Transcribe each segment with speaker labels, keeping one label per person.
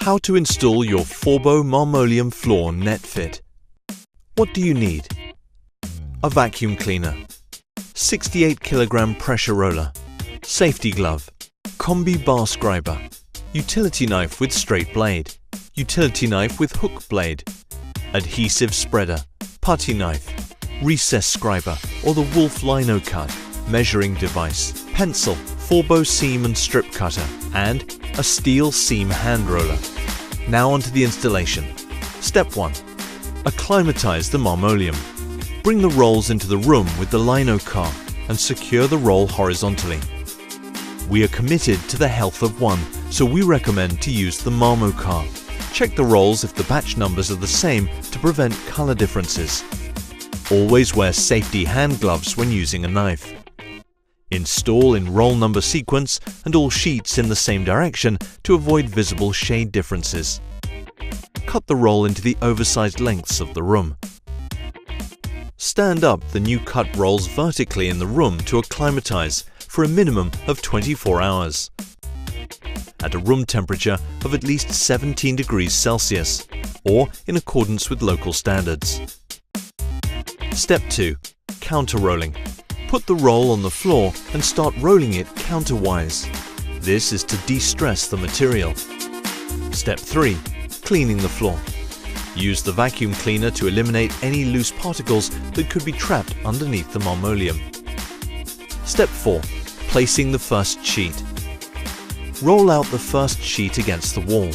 Speaker 1: How to install your Forbo marmoleum floor net fit. What do you need? A vacuum cleaner, 68 kg pressure roller, safety glove, combi bar scriber, utility knife with straight blade, utility knife with hook blade, adhesive spreader, putty knife, recess scriber or the Wolf lino cut, measuring device, pencil, Forbo seam and strip cutter, and a steel seam hand roller. Now onto the installation. Step 1. Acclimatize the marmoleum. Bring the rolls into the room with the lino car and secure the roll horizontally. We are committed to the health of one, so we recommend to use the Marmo car. Check the rolls if the batch numbers are the same to prevent color differences. Always wear safety hand gloves when using a knife. Install in roll number sequence and all sheets in the same direction to avoid visible shade differences. Cut the roll into the oversized lengths of the room. Stand up the new cut rolls vertically in the room to acclimatize for a minimum of 24 hours. At a room temperature of at least 17 degrees Celsius, or in accordance with local standards. Step 2. Counter rolling. Put the roll on the floor and start rolling it counterwise. This is to de-stress the material. Step 3. Cleaning the floor. Use the vacuum cleaner to eliminate any loose particles that could be trapped underneath the marmoleum. Step 4. Placing the first sheet. Roll out the first sheet against the wall.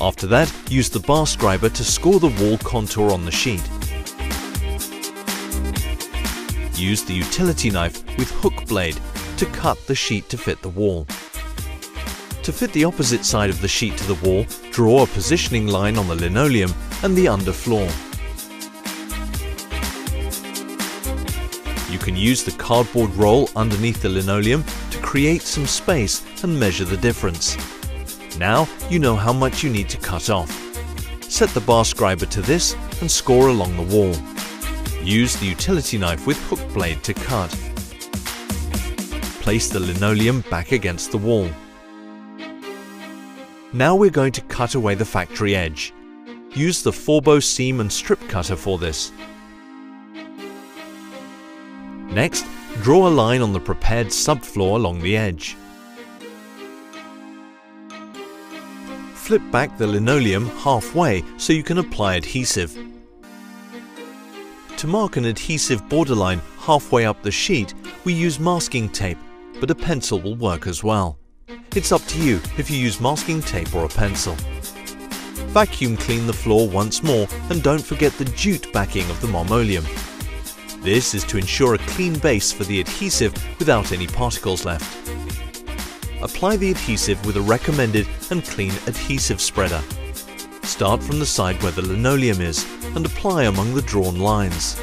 Speaker 1: After that, use the bar scriber to score the wall contour on the sheet. Use the utility knife with hook blade to cut the sheet to fit the wall. To fit the opposite side of the sheet to the wall, draw a positioning line on the linoleum and the underfloor. You can use the cardboard roll underneath the linoleum to create some space and measure the difference. Now you know how much you need to cut off. Set the bar scriber to this and score along the wall. Use the utility knife with hook blade to cut. Place the linoleum back against the wall. Now we're going to cut away the factory edge. Use the Forbo seam and strip cutter for this. Next, draw a line on the prepared subfloor along the edge. Flip back the linoleum halfway so you can apply adhesive. To mark an adhesive borderline halfway up the sheet, we use masking tape, but a pencil will work as well. It's up to you if you use masking tape or a pencil. Vacuum clean the floor once more and don't forget the jute backing of the marmoleum. This is to ensure a clean base for the adhesive without any particles left. Apply the adhesive with a recommended and clean adhesive spreader. Start from the side where the linoleum is and apply among the drawn lines.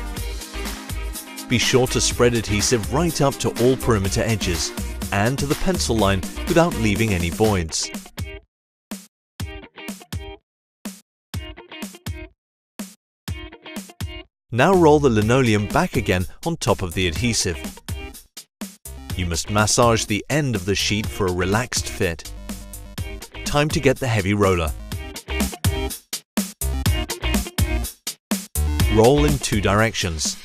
Speaker 1: Be sure to spread adhesive right up to all perimeter edges and to the pencil line without leaving any voids. Now roll the linoleum back again on top of the adhesive. You must massage the end of the sheet for a relaxed fit. Time to get the heavy roller. Roll in 2 directions.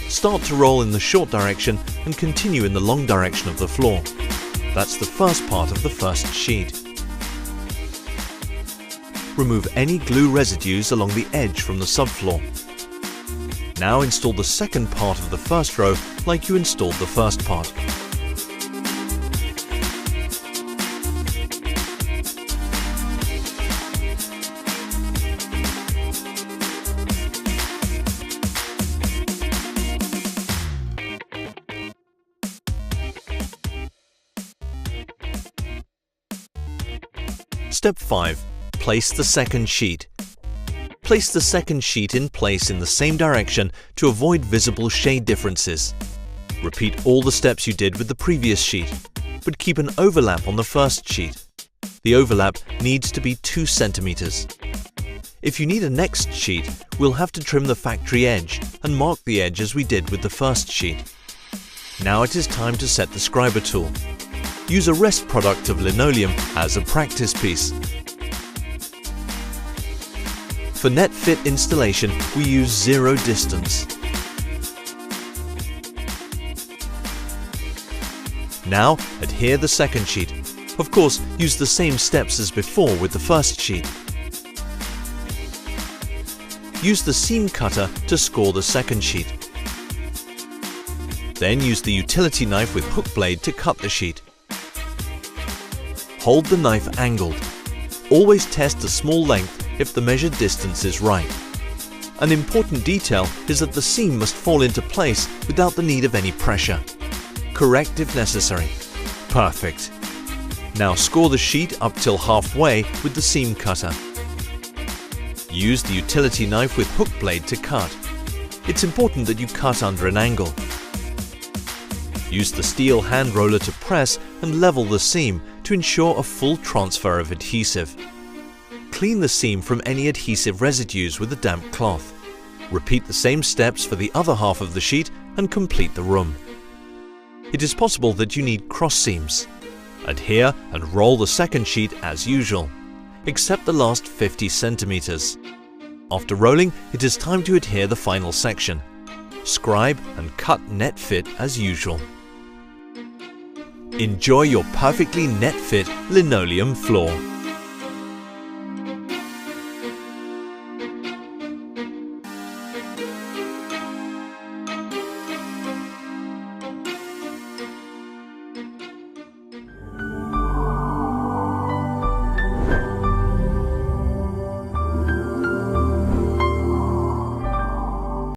Speaker 1: Start to roll in the short direction and continue in the long direction of the floor. That's the first part of the first sheet. Remove any glue residues along the edge from the subfloor. Now install the second part of the first row like you installed the first part. Step 5. Place the second sheet. Place the second sheet in place in the same direction to avoid visible shade differences. Repeat all the steps you did with the previous sheet, but keep an overlap on the first sheet. The overlap needs to be 2 centimeters. If you need a next sheet, we'll have to trim the factory edge and mark the edge as we did with the first sheet. Now it is time to set the scriber tool. Use a rest product of linoleum as a practice piece. For net fit installation, we use zero distance. Now, adhere the second sheet. Of course, use the same steps as before with the first sheet. Use the seam cutter to score the second sheet. Then use the utility knife with hook blade to cut the sheet. Hold the knife angled. Always test the small length if the measured distance is right. An important detail is that the seam must fall into place without the need of any pressure. Correct if necessary. Perfect. Now score the sheet up till halfway with the seam cutter. Use the utility knife with hook blade to cut. It's important that you cut under an angle. Use the steel hand roller to press and level the seam to ensure a full transfer of adhesive. Clean the seam from any adhesive residues with a damp cloth. Repeat the same steps for the other half of the sheet and complete the room. It is possible that you need cross seams. Adhere and roll the second sheet as usual, except the last 50 centimeters. After rolling, it is time to adhere the final section. Scribe and cut net fit as usual. Enjoy your perfectly net fit linoleum floor.